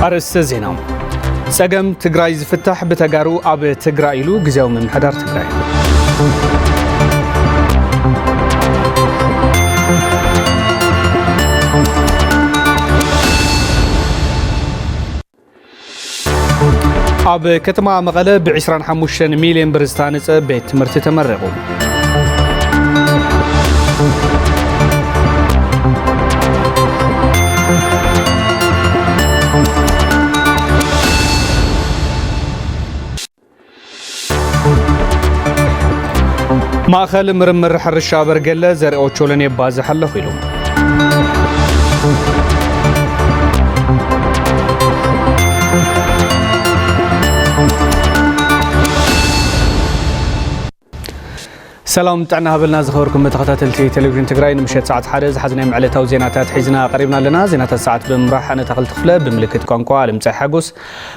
أرست زينام سجم تجراي زفتح بتجارو أب تجرايلو جزاو من حدار تجراي أب كتما مغلب بعشران حموشن مليون برستانس بيت مرت تمرقو ماخل مرمر حرشا برجلة زرقو تشولني باز حل خيلهم سلام تعنا هبلنا زخوركم متخاتلتي تلفزيون تجراي نمشيت ساعة حدث حزنا معلتها وزيناتات حيزنا قريبنا لنا زينات الساعة بمراح أنا تخلت خفلة بملكة كونكوا لمسح حجوس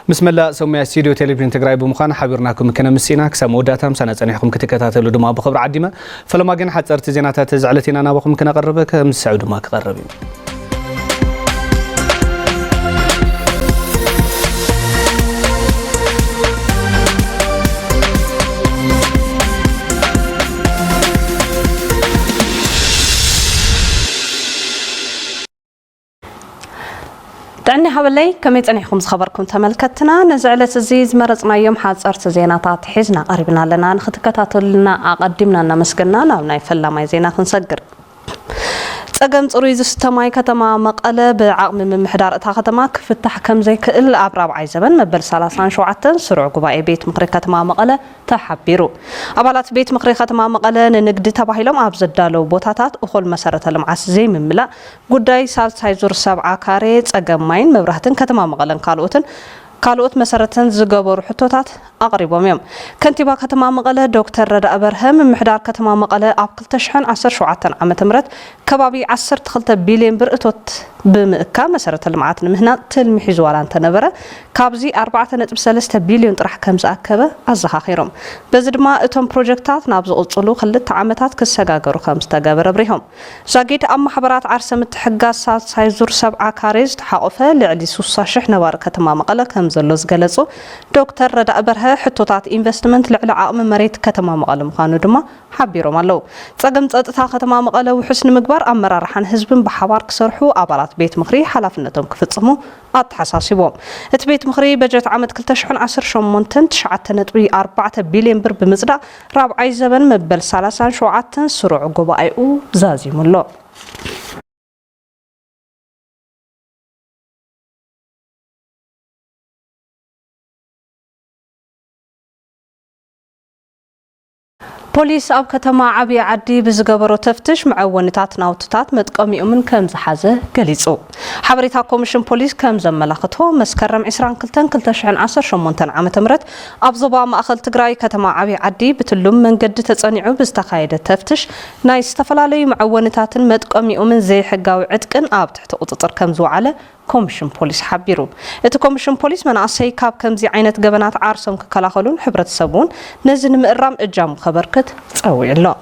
بسم الله سمي استديو تلفزيون تجراي بمخان حبرناكم كنا مسينا كسمو داتهم سنة سنحكم كتكاتلو دما بخبر عديمة فلما جن حتى صرت زيناتات زعلتنا أنا بخم كنا قربك مسعود ما قربين تعني حوالي كم يتنيكم خبركم تملكتنا نزعلت الزيز مرزنا يوم حاصرت زيناتات حزنا قريبنا لنا نختكاتلنا قدمنا نمسكنا ناي فلا ما زينا نسجر صقم صرويز استماي كتما مقاله بعقم من محدار اتا كتما كفتح كم زي كل ابراب عاي زبن مبل 37 سرع غباء بيت مقري كتما مقاله تحبيرو ابالات بيت مقري كتما مقاله ننقد تباهيلهم ابزدالو بوتاتات اخول مسارته لمعاس زي مملا غداي سالساي زور 7 كاري صقم ماين مبرهتن كتما مقالن كالوت مسارتن زغبرو حتوتات اقربهم يوم كنتيبا كتما مقاله دكتور ردا ابرهم محدار كتما مقاله اب 2017 عام تمرت كبابي 12 بليون بر اتوت بمكا مسارة المعات نمهنا تلمحي زوالان تنبره كابزي 4.3 بليون طرح كم زاكبه ازخاخيرهم بزدما اتم بروجكتات نابز قلصلو خلت عامتات كسغاغرو خمس تغبر بريهم زاغيت ام محبرات عرسه متحغاس سايزور 7 كاريز تحقفه لعلي 3 نوار كتما مقاله كم زلو زغلصو دكتور ردا ابره حتوتات انفستمنت لعل عقم مريت كتما مقاله مخانو دما حبيرهم الله صقم صطتا كتما مقاله وحسن مغبار امرارحان حزبن بحوار كسرحو ابارات بيت مخري حلفنتهم كفصمو اتحساسيبهم ات بيت مخري بجت عامد 2018 9.4 بليون بر بمصدا رابعي زبن مبل 37 سرع غبايو زازيملو بوليس اب كتما عبي عدي بزغبرو تفتش معونتات ناوتات متقميؤمن كم زحازه غليصو حبريتا كوميشن بوليس كم زملاخته مسكرم 22 عام تمرت اب زبا ماخل تግራይ كتما عبي عدي بتلم منقد تصنيعو بستخايده تفتش ناي استفلالي معونتاتن متقميؤمن زي حقاوي عدقن اب تحت قططر كم زوعله كوميشن بوليس حبيرو ات كوميشن بوليس مناسي كاب كمزي عينت غبنات عارسم ككلاخلون حبرتسبون نزن مقرام اجام خبركت صوي الله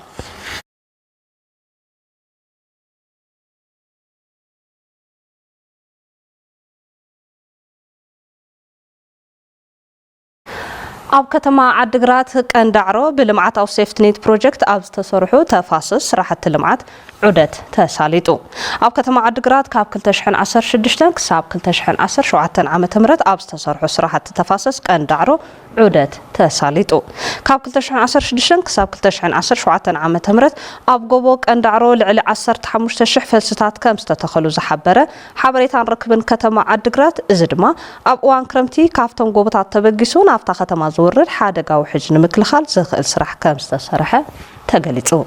اب كتما عدغرات قندعرو بلمعات او سيفتنيت بروجكت اب تسرحو تفاصص راحت لمعات عدت تساليطو اب كتما عدغرات كاب 2016 كساب 2017 عام تمرت اب تسرحو راحت تفاصص قندعرو عدت تساليطو كاب 2016 كساب 2017 عام تمرت اب غوبو قندعرو لعلي 15 فلسطات كم استتخلو زحبره حبريتان ركبن كتما عدغرات ازدما اب وان كرمتي كافتم غوبታት تبغيسون افتا كتما زورد حادقاو حجن مكلخال زخل سرح كم استسرحه تغليصو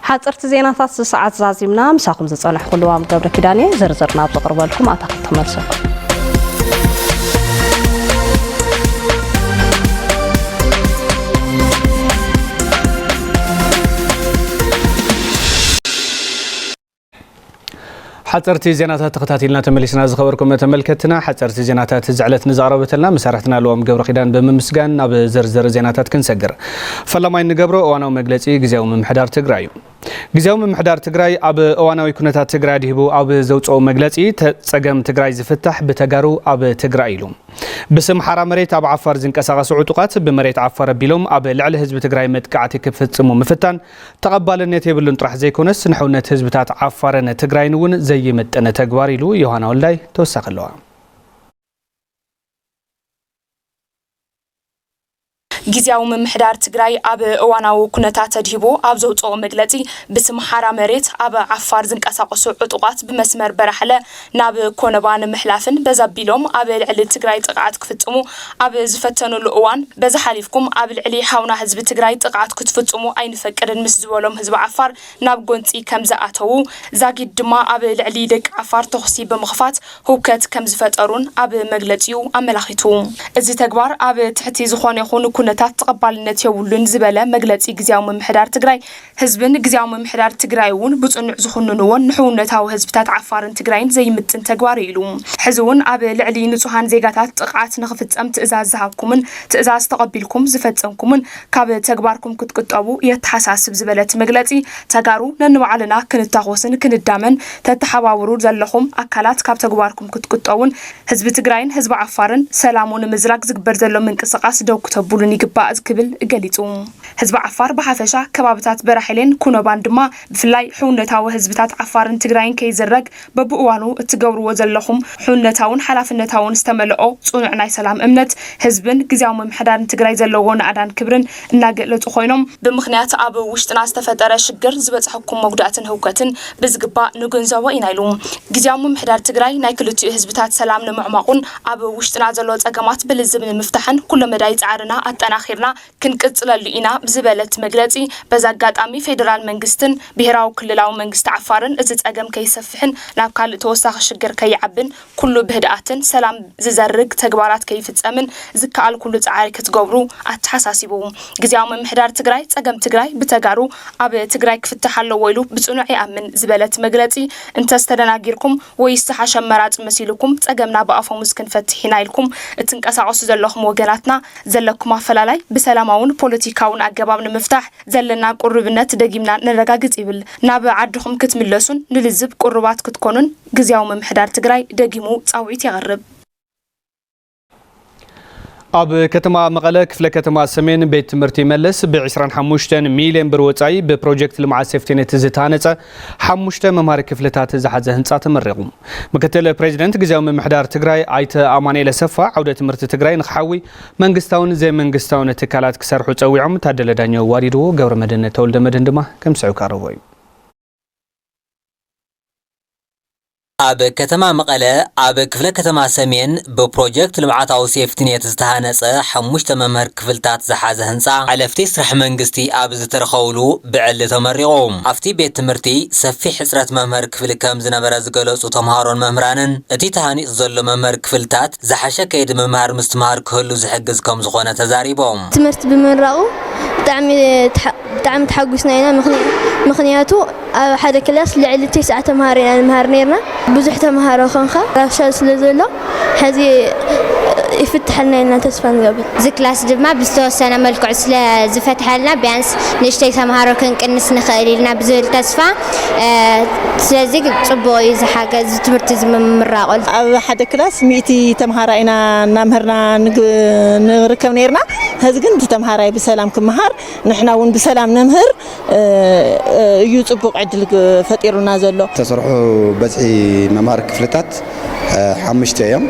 حاصرت زيناتات ساعات زازيمنا مساكم زصنح كلوام قبر كيداني زرزرنا بقربالكم اتاك تملسوا حصرتي زيناتات تختاتلنا تملسنا زخبركم تملكتنا حصرتي زيناتات زعلت نزاربتلنا مسارحتنا لوم قبر خيدان بممسغان ناب زرزر زيناتات كنسجر فلما نغبرو وانا مغلصي غزياو ممحدار تግራዩ غزياو ممحدار تግራይ اب اواناوي كنتات تግራይ ديبو اب زوصو مغلصي تصقم تግራይ زفتح بتغارو اب تግራይ ኢሉ بسم حرا مريت اب عفار زنقساقس عطقات بمريت عفار بيلوم اب لعل حزب تግራይ متقعتي كفصمو مفتان تقبلنت يبلن طرح زيكونس نحونت حزبታት عفارن تግራይ نون زي متنه تغوار يلو يوحنا ولاي توسخلوا ጊዜያዊ ምምሕዳር ትግራይ ኣብ እዋናዊ ኩነታት ተድሂቦ ኣብ ዘውፅኦ መግለጺ ብስም ሓራ መሬት ኣብ ዓፋር ዝንቀሳቀሱ ዕጡቃት ብመስመር በራሕለ ናብ ኮነባ ንምሕላፍን በዛቢሎም ኣብ ልዕሊ ትግራይ ጥቃዓት ክፍጽሙ ኣብ ዝፈተኑሉ እዋን በዛሓሊፍኩም ኣብ ልዕሊ ሓውና ህዝቢ ትግራይ ጥቃዓት ክትፍጽሙ ኣይንፈቅድን ምስ ዝበሎም ህዝቢ ዓፋር ናብ ጎንጺ ከም ዝኣተው ዛጊድ ድማ ኣብ ልዕሊ ደቂ ዓፋር ተኽሲ ብምኽፋት ህውከት ከም ዝፈጠሩን ኣብ መግለጺኡ ኣመላኺቱ እዚ ተግባር ኣብ ትሕቲ ዝኾነ ይኹን ኩነታት ተቀባልነት የውሉን ዝበለ መግለጺ ግዚያው ምምሕዳር ትግራይ ህዝብን ግዚያው ምምሕዳር ትግራይውን ብጽኑዕ ዝኹንንዎን ንሕውነታዊ ህዝብታት ዓፋርን ትግራይን ዘይምጥን ተግባር ኢሉ ሕዝውን ኣብ ልዕሊ ንጹሃን ዜጋታት ጥቃዓት ንኽፍጸም ትእዛዝ ዝሃብኩምን ትእዛዝ ተቀቢልኩም ዝፈጸምኩምን ካብ ተግባርኩም ክትቅጠቡ የተሓሳስብ ዝበለት መግለጺ ተጋሩ ነንባዕልና ክንታኾስን ክንዳመን ተተሓባብሩ ዘለኹም አካላት ካብ ተግባርኩም ክትቅጠቡን ህዝቢ ትግራይን ህዝቢ ዓፋርን ሰላሙን ምዝራግ ዝግበር ዘሎ ምንቅስቃስ ደው ክትብሉን ባዝ ክብል ገሊጹ ህዝብ ዓፋር በሐፈሻ ከባብታት በራሕሌን ኩነባን ድማ ብፍላይ ሕውነታዊ ህዝብታት ዓፋርን ትግራይን ከይዘረግ በብእዋኑ እትገብርዎ ዘለኹም ሕውነታውን ሓላፍነታውን ዝተመልኦ ጽኑዕ ናይ ሰላም እምነት ህዝብን ግዚያዊ ምምሕዳርን ትግራይ ዘለዎ ንኣዳን ክብርን እናገለጹ ኮይኖም ብምኽንያት ኣብ ውሽጥና ዝተፈጠረ ሽግር ዝበጽሐኩም መጉዳእትን ህውከትን ብዝግባእ ንግንዘቦ ኢና ኢሉ ግዚያዊ ምምሕዳር ትግራይ ናይ ክልቲኡ ህዝብታት ሰላም ንምዕማቁን ኣብ ውሽጥና ዘሎ ጸገማት ብልዝብ ንምፍታሕን ኩሉ መዳይ ጻዕርና አጠናኺርና ክንቅጽለሉ ኢና ብዝበለት መግለጺ በዛጋጣሚ ፌደራል መንግስትን ብሔራዊ ክልላዊ መንግስት ዓፋርን እዚ ጸገም ከይሰፍሕን ናብ ካልእ ተወሳኺ ሽግር ከይዓብን ኩሉ ብህድኣትን ሰላም ዝዘርግ ተግባራት ከይፍጸምን ዝከኣል ኩሉ ጻዕሪ ክትገብሩ ኣተሓሳሲቡ ግዚያዊ ምምሕዳር ትግራይ ጸገም ትግራይ ብተጋሩ ኣብ ትግራይ ክፍትሕ ኣለዎ ኢሉ ብጽኑዕ ይኣምን ዝበለት መግለጺ እንተስተደናጊርኩም ወይ ዝተሓሸ መራጽ መሲልኩም ጸገምና ብኣፎሙዝ ክንፈትሕ ኢና ኢልኩም እትንቀሳቀሱ ዘለኹም ወገናትና ዘለኩም አፈላላይ በሰላማውን ፖለቲካውን አገባብ ንምፍታሕ ዘለና ቁርብነት ደጊምና ነረጋግጽ ይብል ናብ ዓድኹም ክትምለሱን ንልዝብ ቁርባት ክትኮኑን ግዚያዊ ምምሕዳር ትግራይ ደጊሙ ጻውዒት ያቀርብ ኣብ ከተማ መቐለ ክፍለ ከተማ ሰሜን ቤት ትምህርቲ መለስ ብ25 ሚልዮን ብር ወጻኢ በፕሮጀክት ልምዓት ሴፍቲኔት ዝተሃነጸ 5 መምሃሪ ክፍልታት ዝሓዘ ህንጻ ተመረቁ ምክትል ፕሬዝዳንት ግዚያዊ ምምሕዳር ትግራይ ኣይተ ኣማኑኤል ሰፋ ዓውደ ትምህርቲ ትግራይ ንኽሓዊ መንግስታውን ዘይመንግስታውን ትካላት ክሰርሑ ጸዊዖም ታደለ ዳኘው ዋሪድዎ ገብረ መድህን ተወልደ መድህን ድማ ከምስዑ ቀርቦ እዩ ኣብ ከተማ መቐለ ኣብ ክፍለ ከተማ ሰሜን በፕሮጀክት ልምዓታዊ ሴፍቲኔት ዝተሃነጸ 5 መምሃር ክፍልታት ዝሓዘ ህንጻ ዓለፍቲ ስራሕ መንግስቲ ኣብ ዝተረኸውሉ ብዕሊ ተመሪቖም ኣብቲ ቤት ትምህርቲ ሰፊሕ ሕጽረት መምሃር ክፍሊ ከም ዝነበረ ዝገለጹ ተምሃሮን መምህራንን እቲ ተሃኒጹ ዘሎ መምሃር ክፍልታት ዝሓሸ ከይዲ ምምሃር ምስትምሃር ክህሉ ዝሕግዝ ከም ዝኾነ ተዛሪቦም ትምህርቲ ብምራቑ ብጣዕሚ ተሓጒስና ኢና ምኽንያቱ ኣብ ሓደ ክላስ ልዕሊ 9 ተምሃሮ ኢና ንምሃር ነርና ብዙሕ ተምሃሮ ኾንኻ ራብሻ ስለዘሎ ሕዚ ይፍትሐልና ኢና ተስፋ ንገብር እዚ ክላስ ድማ ብዝተወሰነ መልክዕ ስለ ዝፈትሐልና ቢያንስ ንእሽተይ ተምሃሮ ክንቅንስ ንኽእል ኢልና ብዝብል ተስፋ ስለዚ ጽቡቕ እዩ ዝሓገዝ ትምህርቲ ዝምራቐሉ ኣብ ሓደ ክላስ 100 ተምሃሮ ኢና እናምህርና ንርከብ ነርና ሕዚ ግን ተምሃራይ ብሰላም ክመሃር ንሕና እውን ብሰላም ነምህር እዩ ጽቡቕ ዕድል ፈጢሩና ዘሎ ተሰርሑ በጽሒ መምሃር ክፍልታት 5 እዮም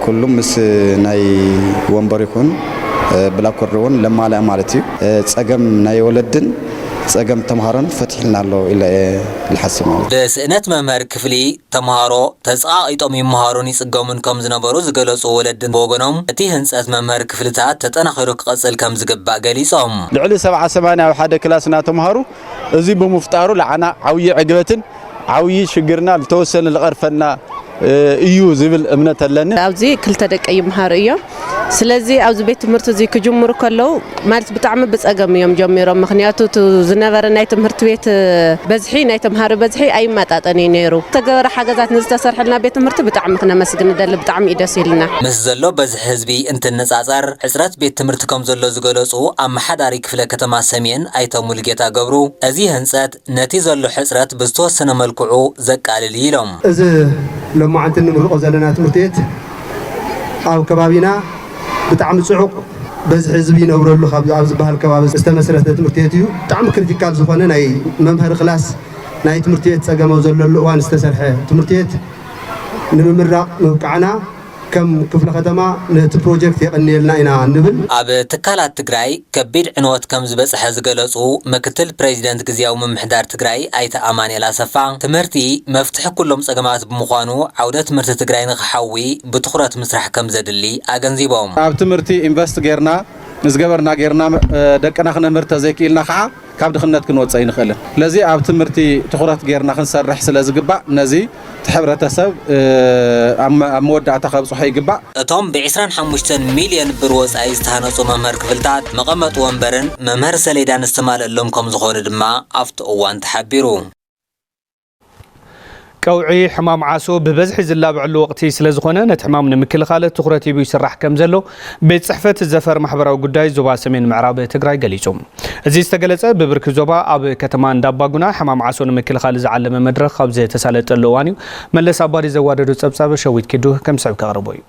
ኩሉም ምስ ናይ ወንበር ይኹን ብላክቦርድ እውን ለማልአ ማለት እዩ ጸገም ናይ ወለድን ጸገም ተምሃሮን ፈትሕልና ኣሎ ኢለ ልሓስብ ማለት በስእነት መምህር ክፍሊ ተምሃሮ ተጻቂጦም ይመሃሩን ይጽገሙን ከም ዝነበሩ ዝገለጹ ወለድን ወገኖም እቲ ህንጸት መምህር ክፍልታት ተጠናኺሩ ክቐጽል ከም ዝግባእ ገሊጾም ልዕሊ 70-80 ኣብ ሓደ ክላስና ተምሃሩ እዚ ብምፍጣሩ ለዓና ዓብይ ዕግበትን ዓብይ ሽግርና ዝተወሰነ ዝቐርፈና እዩ ዝብል እምነት ኣለኒ ኣብዚ ክልተ ደቀ ይምሃሩ እዮም ስለዚህ ኣብዚ ቤት ትምህርቲ እዚ ክጅምሩ ከለው ማለት ብጣዕሚ ብጸገም እዮም ጀሚሮም ምክንያቱ ዝነበረ ናይ ትምህርቲ ቤት በዝሒ ናይ ተምሃሮ በዝሒ ኣይማጣጠን ነይሩ ተገበረ ሓገዛት ንዝተሰርሐልና ቤት ትምህርቲ ብጣዕሚ ክነመስግን ደል ብጣዕሚ ይደስ ይልና ምስ ዘሎ በዝሒ ህዝቢ እንትነጻጸር ሕጽረት ቤት ትምህርቲ ከም ዘሎ ዝገለጹ ኣመሓዳሪ ክፍለ ከተማ ሰሜን ኣይተ ሙልጌታ ገብሩ እዚ ህንጸት ነቲ ዘሎ ሕጽረት ብዝተወሰነ መልክዑ ዘቃልል ኢሎም እዚ ለማዓንቲ ንምርቆ ዘለና ትምህርቲ ቤት ኣብ ከባቢና ብጣዕሚ ጽዑቕ በዝሒ ህዝቢ ይነብረሉ ካብ ዝበሃል ከባቢ ዝተመስረተ ትምህርቲ ቤት እዩ ብጣዕሚ ክሪቲካል ዝኾነ ናይ መምሃሪ ክላስ ናይ ትምህርቲ ቤት ጸገማው ዘለሉ እዋን ዝተሰርሐ ትምህርቲ ቤት ንምምራቕ ምብቃዕና ከም ክፍለ ከተማ ነቲ ፕሮጀክት የቀኒልና ኢና ንብል ኣብ ትካላት ትግራይ ከቢድ ዕንወት ከም ዝበጽሐ ዝገለጹ ምክትል ፕሬዚደንት ግዚያዊ ምምሕዳር ትግራይ ኣይተ ኣማኑኤል ኣሰፋ ትምህርቲ መፍትሒ ኩሎም ጸገማት ብምዃኑ ዓውደ ትምህርቲ ትግራይ ንኽሓዊ ብትኹረት ምስራሕ ከም ዘድሊ ኣገንዚቦም ኣብ ትምህርቲ ኢንቨስት ጌርና ንዝገበርና ጌርና ደቅና ክነምህር ተዘይክኢልና ከዓ ካብ ድኽነት ክንወፅእ ይንኽእልን ስለዚ ኣብ ትምህርቲ ትኹረት ጌርና ክንሰርሕ ስለ ዝግባእ ነዚ ሕብረተሰብ ኣብ መወዳእታ ከብጽሖ ይግባእ እቶም ብ25 ሚልዮን ብር ወጻኢ ዝተሃነጹ መምህር ክፍልታት መቐመጢ ወንበርን መምህር ሰሌዳን ዝተማልአሎም ከም ዝኾኑ ድማ ኣብቲ እዋን ተሓቢሩ ቀውዒ ሕማም ዓሶ ብበዝሒ ዝላብዕሉ ወቅቲ ስለ ዝኾነ ነቲ ሕማም ንምክልኻል ትኹረት ሂቡ ይስራሕ ከም ዘሎ ቤት ጽሕፈት ዘፈር ማሕበራዊ ጉዳይ ዞባ ሰሜን ምዕራብ ትግራይ ገሊጹ እዚ ዝተገለጸ ብብርኪ ዞባ ኣብ ከተማ እንዳባጉና ሕማም ዓሶ ንምክልኻል ዝዓለመ መድረኽ ኣብ ዝተሳለጠሉ እዋን እዩ መለስ ኣባዲ ዘዋደዱ ጸብጻብ ሸዊት ኪዱ ከም ስዕብ ከቕርቦ እዩ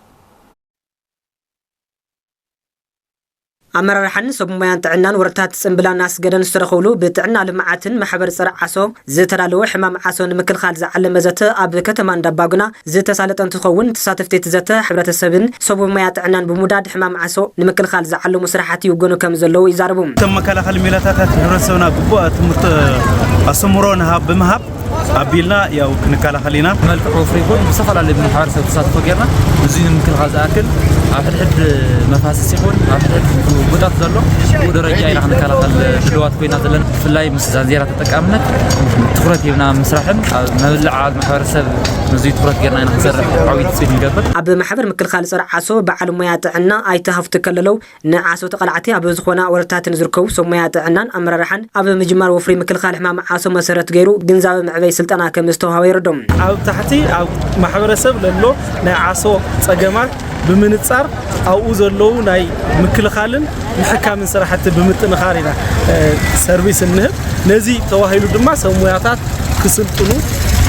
ኣመራርሓን ሰብ ሞያን ጥዕናን ወረታት ጽምብላን ኣስገደን ዝተረኸብሉ ብጥዕና ልምዓትን ማሕበር ጽረ ዓሶ ዝተዳለወ ሕማም ዓሶ ንምክልኻል ዝዓለመ ዘተ ኣብ ከተማ እንዳባጉና ዝተሳለጠ እንትኸውን ተሳተፍቲ ዘተ ሕብረተሰብን ሰብ ሞያ ጥዕናን ብሙዳድ ሕማም ዓሶ ንምክልኻል ዝዓለሙ ስራሕቲ ይውገኑ ከም ዘለዉ ይዛረቡ ተመከላኸል ሚላታት ሕብረተሰብና ግቡእ ትምህርቲ ኣስምሮ ብምሃብ ኣቢልና ያው ክንከላኸልና መልክዑ ፍሪጎን ብዝተፈላለዩ ማሕበረሰብ ተሳትፎ ጌርና እዚ ንምክልኻል ዝኣክል ኣብ ሕድሕድ መፋሰስ ይኹን ኣብ ሕድሕድ ጉዳት ዘሎ ደረጃ ኢና ክንከላኸል ድልዋት ኮይና ዘለና ብፍላይ ምስ ዛንዜራ ተጠቃምነት ትኹረት ሂብና ምስራሕን ኣብ መብልዕ ማሕበረሰብ ነዚ ትኹረት ጌርና ኢና ክንሰርሕ ዓብዪ ትፅቢት ንገብር ኣብ ማሕበር ምክልኻል ጽረ ዓሶ በዓል ሞያ ጥዕና ኣይተሃፍቲ ከለለው ንዓሶ ተቐላዕቲ ኣብ ዝኾና ወረታትን ዝርከቡ ሰብ ሞያ ጥዕናን ኣመራርሓን ኣብ ምጅማር ወፍሪ ምክልኻል ሕማም ዓሶ መሰረት ገይሩ ግንዛቤ ምዕበይ ስልጠና ከም ዝተዋሃበ ይረዶም ኣብ ታሕቲ ኣብ ማሕበረሰብ ዘሎ ናይ ዓሶ ጸገማት ብምንጻር ኣብኡ ዘለዉ ናይ ምክልኻልን ምሕካምን ስራሕቲ ብምጥንኻር ኢና ሰርቪስ እንህብ ነዚ ተዋሂሉ ድማ ሰብ ሞያታት ክስልጥኑ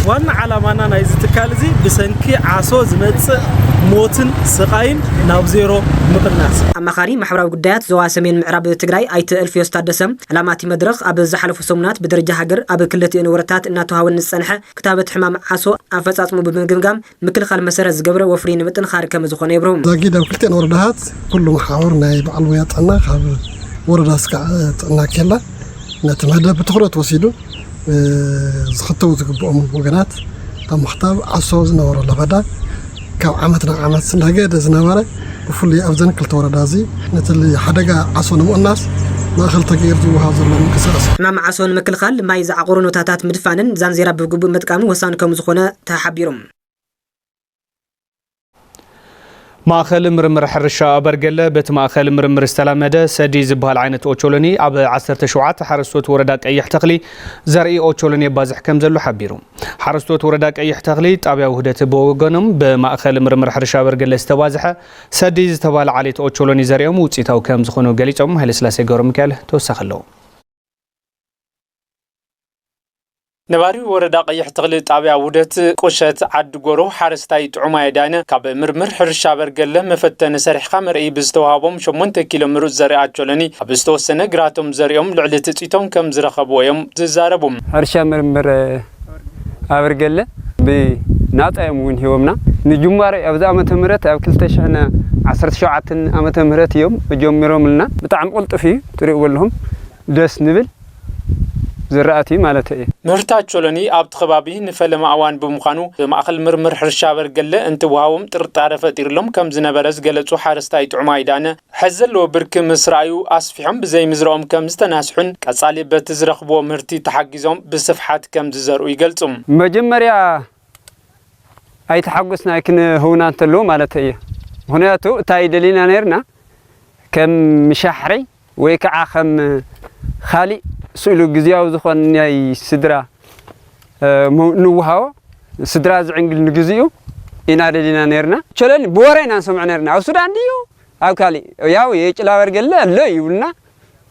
ዋና ዓላማና ናይ ዝትካል እዚ ብሰንኪ ዓሶ ዝመጽእ ሞትን ስቃይን ናብ ዜሮ ምቕናስ ኣማኻሪ ማሕበራዊ ጉዳያት ዞባ ሰሜን ምዕራብ ትግራይ ኣይተ እልፍዮስ ታደሰም ዕላማቲ መድረኽ ኣብ ዝሓለፉ ሰሙናት ብደረጃ ሃገር ኣብ ክልቲአን ወረታት እናተዋሃበን ዝጸንሐ ክታበት ሕማም ዓሶ ኣፈጻጽሙ ብምግምጋም ምክልኻል መሰረት ዝገብረ ወፍሪ ንምጥንኻር ከም ዝኾነ ይብረው ዛጊድ ኣብ ክልቲአን ወረዳታት ኩሉ ማሕበር ናይ በዓል ሞያ ጥዕና ካብ ወረዳ እስካዕ ጥዕና ኬላ ነቲ መደብ ብትኹረት ወሲዱ ዝኽተው ዝግብኦም ወገናት ኣብ ምኽታብ ዓሶ ዝነበሮ ለበዳ ካብ ዓመት ናብ ዓመት ስናገደ ዝነበረ ብፍሉይ ኣብ ዘን ክልተ ወረዳ እዚ ነቲ ሓደጋ ዓሶ ንምቕናስ ማእኸል ተገይሩ ዝወሃብ ዘሎ ምንቅስቓስ ሕማም ዓሶ ንምክልኻል ማይ ዝዓቑሩ ኖታታት ምድፋንን ዛንዜራ ብግቡእ ምጥቃምን ወሳኒ ከም ዝኾነ ተሓቢሮም ማእኸል ምርምር ሕርሻ ኣበርገለ በቲ ማእኸል ምርምር ዝተላመደ ሰዲ ዝበሃል ዓይነት ኦቾሎኒ ኣብ 17 ሓረስቶት ወረዳ ቀይሕ ተኽሊ ዘርኢ ኦቾሎኒ ባዝሕ ከም ዘሎ ሓቢሩ ሓረስቶት ወረዳ ቀይሕ ተኽሊ ጣብያ ውህደት ብወገኖም ብማእኸል ምርምር ሕርሻ ኣበርገለ ዝተባዝሐ ሰዲ ዝተባለ ዓሌት ኦቾሎኒ ዘሪኦም ውፅኢታዊ ከም ዝኾኑ ገሊፆም ሃይለስላሴ ገብረ ሚካኤል ተወሳኺ ኣለዎ ነባሪ ወረዳ ቀይሕ ተኽሊ ጣብያ ውህደት ቁሸት ዓዲ ጎሮ ሓረስታይ ጥዑማይ ዳነ ካብ ምርምር ሕርሻ ኣበርገለ መፈተኒ ሰሪሕካ መርአይ ብዝተዋሃቦም 8 ኪሎ ምሩፅ ዘርኢ ኦቾሎኒ ኣብ ዝተወሰነ ግራቶም ዘሪኦም ልዕሊ ትፅኢቶም ከም ዝረኸብዎ እዮም ዝዛረቡ ሕርሻ ምርምር ኣበርገለ ብናጣዮም እውን ሂቦምና ንጅማሮ ኣብዚ ዓመተ ምህረት ኣብ 2017 ዓመተ ምህረት እዮም ጀሚሮምልና ብጣዕሚ ቁልጡፍ እዩ ትሪእዎ ኣለኹም ደስ ንብል ዝራእቲ ማለት እዩ ምህርታ ኦቾሎኒ ኣብቲ ከባቢ ንፈለማ እዋን ብምዃኑ ብማእኸል ምርምር ሕርሻ ኣበርገለ እንትወሃቦም ጥርጣረ ፈጢርሎም ከም ዝነበረ ዝገለጹ ሓረስታይ ጥዑማይ ዳነ ሕዚ ዘለዎ ብርኪ ምስ ረኣዩ ኣስፊሖም ብዘይ ምዝርኦም ከም ዝተናስሑን ቀጻሊ በቲ ዝረኽብዎ ምህርቲ ተሓጊዞም ብስፍሓት ከም ዝዘርኡ ይገልጹ መጀመርያ ኣይተሓጎስና ክንህውና እንተለዎ ማለት እዩ ምክንያቱ እንታይ ደሊና ነርና ከም ምሻሕሪ ወይ ከዓ ከም خالي سئلو غزياو زخون ناي سدرا نوهاو سدرا زعنجل نغزيو إنا دلينا نيرنا چلن بورينا نسمع نيرنا او سودان ديو او كالي ياو يچلا ورغل لا يولنا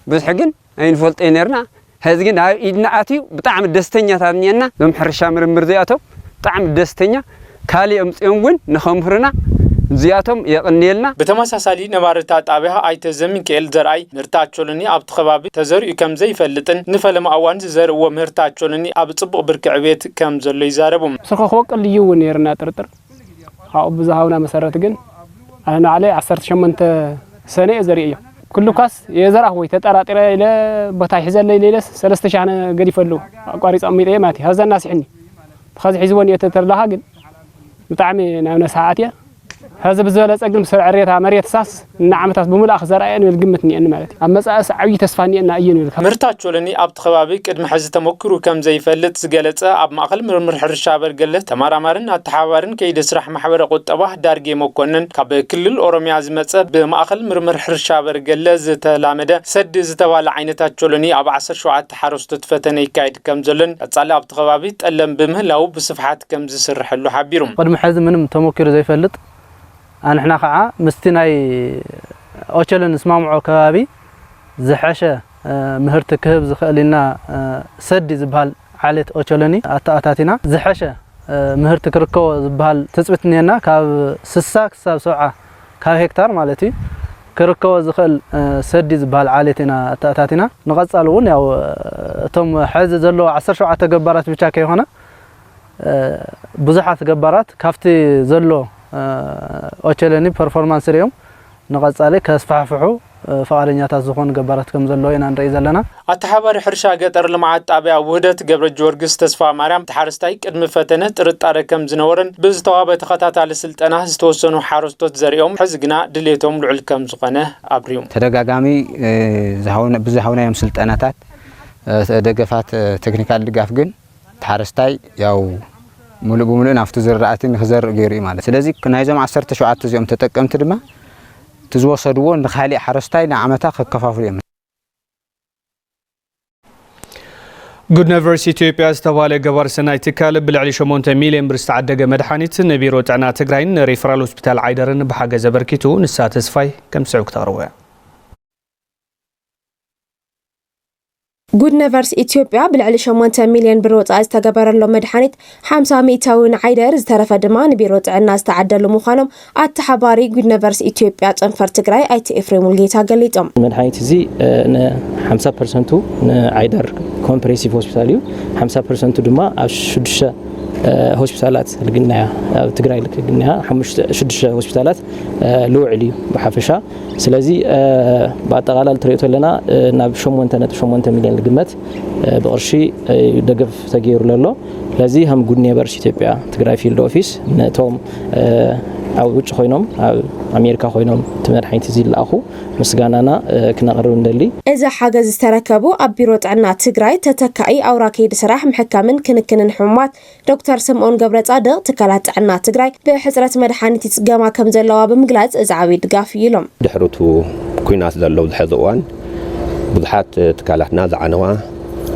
بس حقن اين فولت نيرنا هزغن ايدنا اتيو بطعم دستنيا تابنينا بمحرشا مرمر زياتو طعم دستنيا كالي امصيون نخمرنا زياتهم يقنيلنا بتماساسالي نبارتا طابها ايتزمن كيل زرعي مرتاچولني ابت خبابي تزري كم زي فلطن نفلم اوان زرو مرتاچولني اب صبق بركع بيت كم زلو يزاربم سخو قليو نيرنا طرطر هاو بزاونا مسرت جن انا علي 18 سنه زرييه كل كاس يزرع هو تطراطره الى بتا حزل ليلس 3 شحنه قد يفلو اقاريص اميطه ماتي هذا الناس حني خذ حزبون يتترلها جن بطعمي نانا ساعاتيا هذا بزاله صقل مسر عريتها مريت ساس نعمتاس بملاخ زرعين الجمتني ان مالتي امصاس عوي تسفاني ان اينو مرتاچولني ابت خبابي قدم حز تمكرو كم زي فلت زغلصه اب ماخل مرمر حرشا برغله تمارامارن اتحاورن كيد سرح محبر قطبه دارغي مكونن كاب كلل اوروميا زمصه بماخل مرمر حرشا برغله زتلامده سد زتبال عينتاچولني اب 17 حرست تفتني كايد كم زلن اصال ابت خبابي طلم بمهلاو بصفحات كم زسرحلو حبيرم قدم حز منم تمكر زي فلت أنا إحنا خاعة مستناي أوشلن اسمعوا كبابي زحشة مهرتك هب زخلينا سد زبال علت أوشلني أتاتنا زحشة مهرتك ركو زبال تثبتني أنا كاب سساك سبعة كاب هكتار مالتي كركو زخل سد زبال علتنا أتاتنا نقص علون أو تم حز زلوا 10 تجبرات بشكل هنا بزحة تجبرات كافتي زلوا اوچلني پرفورمانس ريوم نقصالي كاسفحفحو فقارنياتا زخون جبارات كم زلو انا نري زلنا اتحبر حرشا قطر لمعات طابيا وحدت قبر جورجس تسفا مريم تحرستاي قدم فتنه طرطاره كم زنورن بزتوابه تخاتاتال سلطنا استوسنو حارستوت زريوم حزغنا دليتهم لعل كم زخنه ابريوم تدغاغامي بزحونا يم سلطناتات دغفات تكنيكال دغاف جن تحرستاي ياو مولو بمولو نافتو زرعتي نخزر غيري مالت سلازي كنايزم 17 زيوم تطقمت دما تزوسدو نخالي حرستاي نعمتا كفافليم Good Neighbors Ethiopia استوالي قبر سناي تكال بالعلي 8 مليون بر استعدق مدحانيت نبيرو تعنا تግራይን ريفرال هوسبيتال عايدرن بحاجه زبركيتو نساتسفاي كم سعوك تغروه Good Neighbors Ethiopia بالعلي 8 مليون بروت استغبرلو مدحانيت 50 ميتاون عيدر زترف دمان بيروت عنا استعدلو مخانم اتحباري Good Neighbors Ethiopia صنفر تግራይ ايت افريم ولጌታ ገሊጦም مدحانيت زي 50% عيدر كومبريسيف هوسبيتاليو 50% دما اشدش هوسبيتالات لقيناها تግራይ لقيناها 6 هوسبيتالات لوعلي بحفشا سلازي باطغالال تريتو لنا ناب 8 مليون لقمت بقرشي دغف تغير لله لذي هم Good Neighbors Ethiopia تግራይ فيلد اوفيس نتوم او وچ خوينم امريكا خوينم تمرحينت زي لاخو مسغانانا كنقرب ندلي اذا حاجه استركبو ابيروت عنا تግራይ تتكاي اوراكيد سراح محكامن كنكنن حمات دكتور سمعون قبر صادق تكالات عنا تግራይ بحصرت مدحانيت يصغما كم زلوا بمغلاص ازعابي دغاف يلوم دحرتو كويناس زلو زحزوان بضحات تكالاتنا زعنوا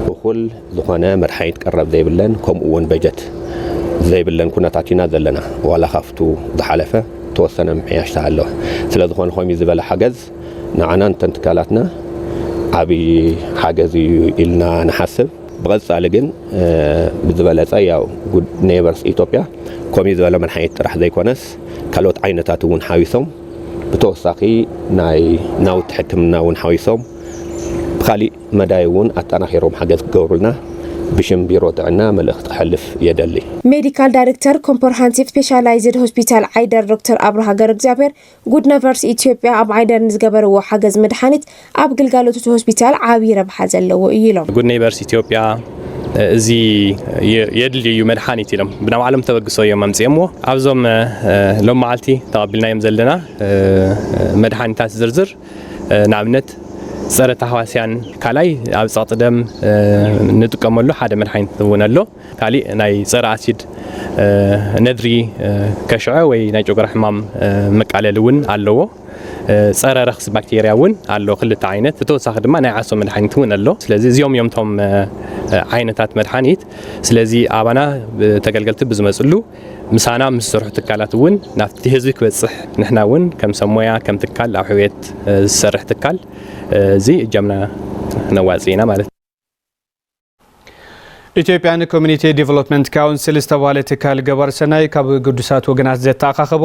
وكل زخونه مرحيت قرب زي بلن كم اون بجت زي بلن كنا تعطينا زلنا ولا خفتو ضحلفه توسنا معياش تعالو سلا زخون خويم يزبل حجز نعنا تنتكالاتنا ابي حجز إلنا نحسب بغص على جن بزبل ياو Good Neighbors Ethiopia كم يزبل من حيت راح زي كونس كلوت عينتاتون حاويسهم بتوساقي ناو تحكمنا ونحاويسهم بخالي مدايون اتناخيرهم حجز قورلنا بشم بيرو تعنا ملخ تحلف يدلي ميديكال دايركتور كومبرهنسيف سبيشالايزد هوسبيتال عيدر دكتور ابراها غرغزابير Good Neighbors Ethiopia اب عيدر نزغبرو حجز مدحانيت اب غلغالوت هوسبيتال عابي ربح زلو يلوم Good Neighbors Ethiopia زي يدلي مدحانيت لهم بناو عالم توقسو يوم امصيمو ابزوم لوم معلتي تقبلنا يم زلنا مدحانيتات زرزر نعمنت ፀረ ተሃዋስያን ካላይ ኣብ ጸቅጥደም ንጥቀመሉ ሓደ መድሓኒት እውን ኣሎ ካሊ ናይ ፀረ ኣሲድ ነድሪ ከሽዐ ወይ ናይ ጨጉራ ሕማም መቃለል እውን ኣለዎ ፀረ ረክስ ባክቴርያ እውን ኣሎ ክልተ ዓይነት ብተወሳኺ ድማ ናይ ዓሶ መድሓኒት እውን ኣሎ ስለዚ እዚኦም ቶም ዓይነታት መድሓኒት ስለዚ ኣባና ተገልገልቲ ብዝመጽሉ ምሳና ምስ ሰርሑ ትካላት እውን ናፍቲ ህዝቢ ክበጽሕ ንሕና እውን ከም ሰሞያ ከም ትካል ኣብ ሕውየት ዝሰርሕ ትካል እዚ እጀምና ነዋጽና ማለት ኢትዮጵያን ኮሚኒቲ ዲቨሎፕመንት ካውንስል ዝተባሃለ ትካል ገባር ሰናይ ካብ ቅዱሳት ወገናት ዘተኣኻኸቦ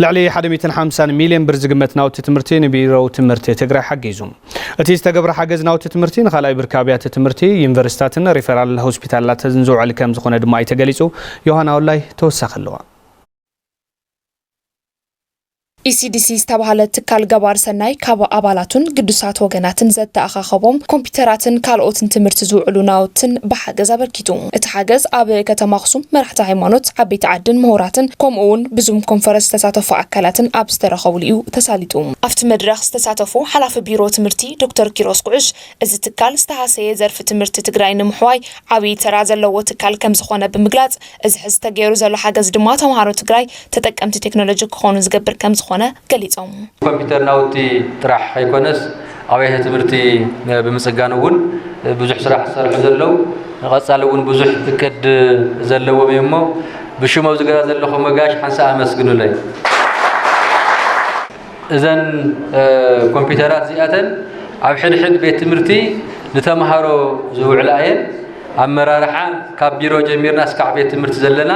ልዕሊ 150 ሚልዮን ብር ዝግመት ናውቲ ትምህርቲ ንቢሮው ትምህርቲ ትግራይ ሓጊዙ እቲ ዝተገብረ ሓገዝ ናውቲ ትምህርቲ ንኻልኣይ ብርኪ ኣብያተ ትምህርቲ ዩኒቨርሲታትን ሪፈራል ሆስፒታላትን ዝውዕል ከም ዝኾነ ድማ ተገሊጹ ዮሃና ወላይ ተወሳኺ ኣለዋ ECDC ዝተባሃለ ትካል ገባር ሰናይ ካብ ኣባላቱን ቅዱሳት ወገናትን ዘተኣኻኸቦም ኮምፒውተራትን ካልኦትን ትምህርቲ ዝውዕሉ ናውትን ብሓገዝ አበርኪቱ እቲ ሓገዝ ኣብ ከተማ ኣክሱም መራሕቲ ሃይማኖት ዓበይቲ ዓድን ምሁራትን ከምኡውን ብዙም ኮንፈረንስ ተሳተፉ ኣካላትን ኣብ ዝተረኸቡሉ እዩ ተሳሊጡ ኣብቲ መድረኽ ዝተሳተፉ ሓላፊ ቢሮ ትምህርቲ ዶክተር ኪሮስ ኩዕሽ እዚ ትካል ዝተሃሰየ ዘርፊ ትምህርቲ ትግራይ ንምሕዋይ ዓብይ ተራ ዘለዎ ትካል ከም ዝኾነ ብምግላጽ እዚ ሕዚ ተገይሩ ዘሎ ሓገዝ ድማ ተምሃሮ ትግራይ ተጠቀምቲ ቴክኖሎጂ ክኾኑ ዝገብር ከም ዝኾነ ገሊጾም ኮምፒውተር ናውቲ ጥራሕ ኣይኮነስ ኣብያተ ትምህርቲ ብምጽጋን እውን ብዙሕ ስራሕ ዝሰርሑ ዘለው ንቐጻሊ እውን ብዙሕ እቅድ ዘለዎም እሞ ብሽሞም ዝገራ ዘለኹም መጋሽ ሓንሳ ኣመስግኑለይ እዘን ኮምፒውተራት እዚኣተን ኣብ ሕድሕድ ቤት ትምህርቲ ንተምሃሮ ዝውዕላ እየን ኣመራርሓ ካብ ቢሮ ጀሚርና እስካዕ ቤት ትምህርቲ ዘለና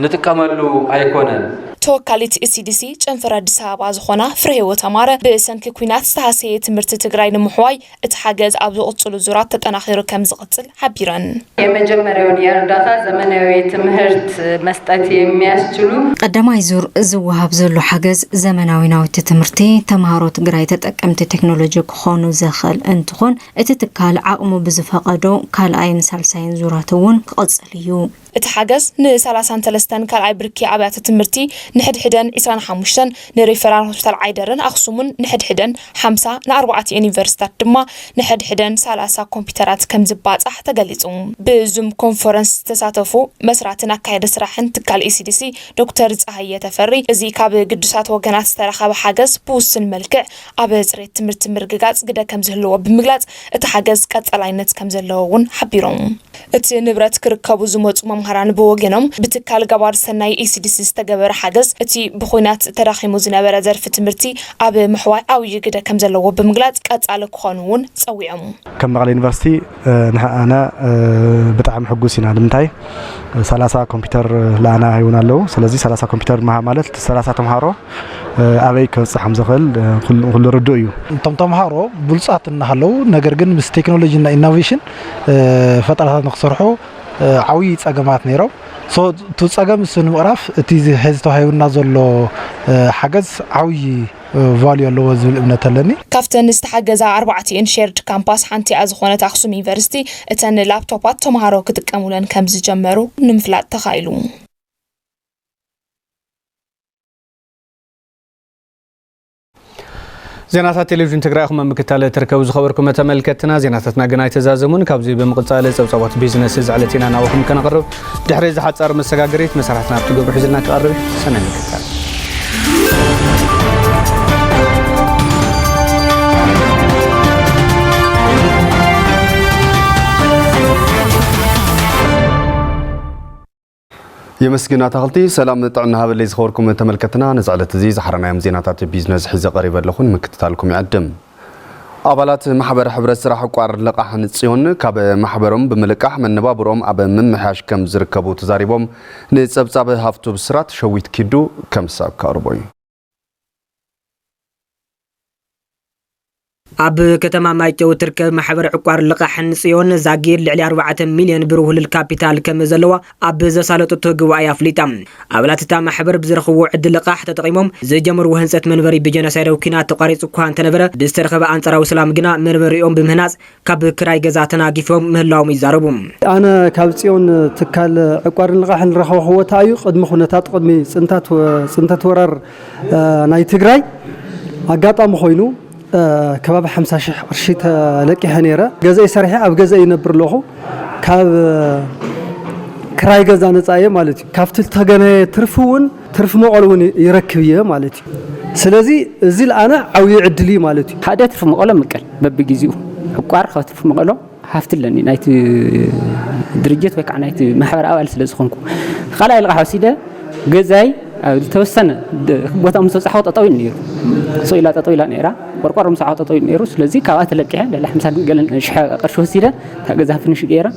ንጥቀመሉ ኣይኮነን ተወካሊት ECDC ጨንፈር አዲስ አበባ ዝኾና ፍሬ ህይወት አማረ በሰንኪ ኩናት ዝተሃሰየ ትምህርቲ ትግራይ ንምሕዋይ እቲ ሓገዝ ኣብ ዝቕጽሉ ዙራት ተጠናኺሩ ከም ዝቕጽል ሓቢረን የመጀመሪያውን የእርዳታ ዘመናዊ ትምህርት መስጠት የሚያስችሉ ቀዳማይ ዙር ዝወሃብ ዘሎ ሓገዝ ዘመናዊ ናውቲ ትምህርቲ ተምሃሮ ትግራይ ተጠቀምቲ ቴክኖሎጂ ክኾኑ ዘኽእል እንትኾን እቲ ትካል ዓቕሙ ብዝፈቐዶ ካልኣይን ሳልሳይን ዙራት እውን ክቕጽል እዩ እቲ ሓገዝ ን33 ካልኣይ ብርኪ ኣብያተ ትምህርቲ ንሕድሕደን 25 ንሪፈራል ሆስፒታል ዓይደርን ኣክሱምን ንሕድሕደን 50 ን4 ዩኒቨርሲታት ድማ ንሕድሕደን 30 ኮምፒውተራት ከም ዝባጻሕ ተገሊጹ ብዙም ኮንፈረንስ ተሳተፉ መስራትን ኣካይደ ስራሕን ትካል ECDC ዶክተር ፀሃየ ተፈሪ እዚ ካብ ቅዱሳት ወገናት ዝተረኸበ ሓገዝ ብውስን መልክዕ ኣብ ጽሬት ትምህርቲ ምርግጋጽ ግደ ከም ዝህልዎ ብምግላጽ እቲ ሓገዝ ቀጻላይነት ከም ዘለዎ እውን ሓቢሮም እቲ ንብረት ክርከቡ ዝመጹ መምሃራን ብወገኖም ብትካል ገባር ሰናይ ECDC ዝተገበረ ሓገዝ እቲ ብኹናት ተራኺሙ ዝነበረ ዘርፊ ትምህርቲ ኣብ ምሕዋይ ዓብይ ግደ ከም ዘለዎ ብምግላጽ ቀጻሊ ክኾኑ እውን ጸዊዖም ከም መቐለ ዩኒቨርሲቲ ንሓና ብጣዕሚ ሕጉስ ኢና ንምንታይ 30 ኮምፒውተር ላና ይውን ኣለዉ ስለዚ 30 ኮምፒውተር ማለት 30 ተምሃሮ ኣበይ ክበጽሕ ዝኽእል ኩሉ ርድኡ እዩ እቶም ተምሃሮ ብሉጻት እናሃለዉ ነገር ግን ምስ ቴክኖሎጂ እና ኢኖቬሽን ፈጠራታት ንኽሰርሑ ዓብይ ጸገማት ነይሮም ሶ ትጸገም ስንምዕራፍ እቲ ሕዚ ተዋሂብና ዘሎ ሓገዝ ዓብይ ቫልዩ ኣለዎ ዝብል እምነት ኣለኒ ካብተን ዝተሓገዛ 4 ሼርድ ካምፓስ ሓንቲ ዝኾነት ኣክሱም ዩኒቨርሲቲ እተን ላፕቶፓት ተምሃሮ ክጥቀሙለን ከም ዝጀመሩ ንምፍላጥ ተኻኢሉ ዜናታት ቴሌቪዥን ትግራይኹም ምክታለ ተርከቡ ዝኸበርኩም ተመልከትና ዜናታትና ገና ይተዛዘሙን ካብዚ በመቅጻለ ጸብጻባት ቢዝነስ ዝዓለቲና ናውኩም ከነቅርብ ድሕሪ ዝሓጻር መሰጋገሪት መሰራትና ብትገብሩ ሒዝና ከቀርብ ሰነን ምክታል የመስግና ታኽልቲ ሰላም ጥዕና ሃበለይ ዝኸበርኩም ተመልከትና ነዛዕለት እዚ ዝሓረናዮም ዜናታት ቢዝነስ ሒዘ ቀሪበ ኣለኹን ምክትታልኩም ይዕድም ኣባላት ማሕበር ሕብረት ስራሕ ቋር ልቃሕ ንጽዮን ካብ ማሕበሮም ብምልቃሕ መነባብሮም ኣብ ምምሕያሽ ከም ዝርከቡ ተዛሪቦም ንጸብጻብ ሃፍቱ ብስራት ሸዊት ኪዱ ከም ሳብ ካርቦይ ኣብ ከተማ ማይጨው ትርከብ ማሕበር ዕቋር ልቃሕን ጽዮን ዛጊር ልዕሊ 4 ሚልዮን ብር ውህልል ካፒታል ከም ዘለዋ ኣብ ዘሳለጠቶ ጉባኤ ኣፍሊጣ ኣባላት እታ ማሕበር ብዝረኽቦ ዕድል ልቃሕ ተጠቂሞም ዝጀመርዎ ህንጸት መንበሪ ብጀኖሳይዳዊ ኩናት ተቋሪጹ እኳ እንተነበረ ብዝተረኸበ አንጻራዊ ሰላም ግና መንበሪኦም ብምህናጽ ካብ ክራይ ገዛ ተናጊፎም ምህላዎም ይዛረቡ ኣነ ካብ ጽዮን ትካል ዕቋር ልቃሕን ረኸብዎ ታዩ ቅድሚ ኩነታት ቅድሚ ጽንታት ወረር ናይ ትግራይ ኣጋጣሚ ኮይኑ ከባቢ 50,000 ቅርሺ ተለቂሐ ነይረ ገዛይ ሰሪሐ ኣብ ገዛይ ይነብር ለኹ ካብ ክራይ ገዛ ነፃየ ማለት እዩ ካብቲ ተገነ ትርፍውን ትርፍ መቆልውን ይረክብ እየ ማለት እዩ ስለዚ እዚ ለኣነ ዓብይ ዕድል ማለት እዩ ሓደ ትርፍ መቆሎ ምቀል በብግዚኡ ዕቋር ካብ ትርፍ መቆሎ ሃፍትለኒ ናይቲ ድርጅት ወይ ከዓ ናይቲ ማሕበር ኣባል ስለ ዝኾንኩ ኻልኣይ ልቃሕ ወሲደ ገዛይ ተወሰነ ቦታ ምሰፃሕ ጠጠው ኢሉ ነይሩ ሶኢላ ጠጠው ኢላ ነይራ ቆርቆሮ ምሰፃሕ ጠጠው ኢሉ ነይሩ ስለዚ ካብኣ ተለቂሐ ለ 50 ገለን ሽሓ ቅርሺ ወሲደ ታገዛ ፍንሽ ገይራ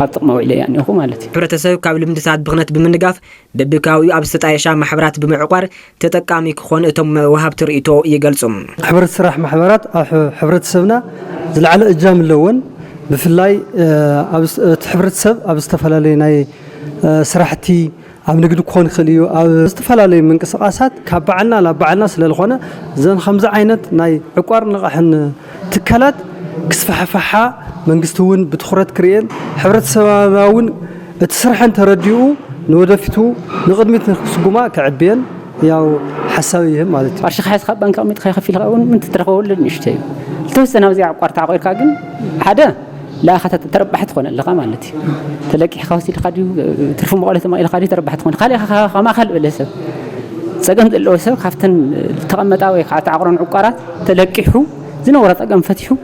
ኣብ ጥቅመ ውዕለ ያኒኹ ማለት እዩ ሕብረተሰብ ካብ ልምድታት ብኽነት ብምንጋፍ በብካዊኡ ኣብ ዝተጣየሻ ማሕበራት ብምዕቋር ተጠቃሚ ክኾን እቶም ወሃብቲ ርእይቶ ይገልጹ ሕብረት ስራሕ ማሕበራት ኣብ ሕብረተሰብና ዝለዓለ እጃም ኣለወን ብፍላይ ኣብ ሕብረተሰብ ኣብ ዝተፈላለዩ ናይ ስራሕቲ ኣብ ንግዲ ክኾን ይኽእል እዩ ኣብ ዝተፈላለዩ ምንቅስቃሳት ካብ በዓልና ናብ በዓልና ስለዝኾነ ዘን ከምዚ ዓይነት ናይ ዕቋር ልቃሕን ትካላት ክስፋሕፋሓ መንግስቲ እውን ብትኹረት ክርኤን ሕብረተሰብና እውን እቲ ስራሕን ተረዲኡ ንወደፊቱ ንቅድሚት ንክስጉማ ክዕብየን ያው ሓሳብ ይህም ማለት እዩ ቅርሺ ሓይስካ ባንክ ኣሚጥካ ይኸፊልካ እውን ምን ትረኸበሉ ንእሽተይ እዩ ዝተወሰነ ኣብዚ ዕቋር ተዓቆርካ ግን ሓደ لا أخذت تربح تكون اللقاء مالتي تلاقي خواسي القديو ترفع مقالة ما إلى قديو تربح تكون خالي ما خل بالسب سجنت اللوسة خافتن تقمت أوي خات عقرن عقارات تلاقي حو زنورة أقام فتحو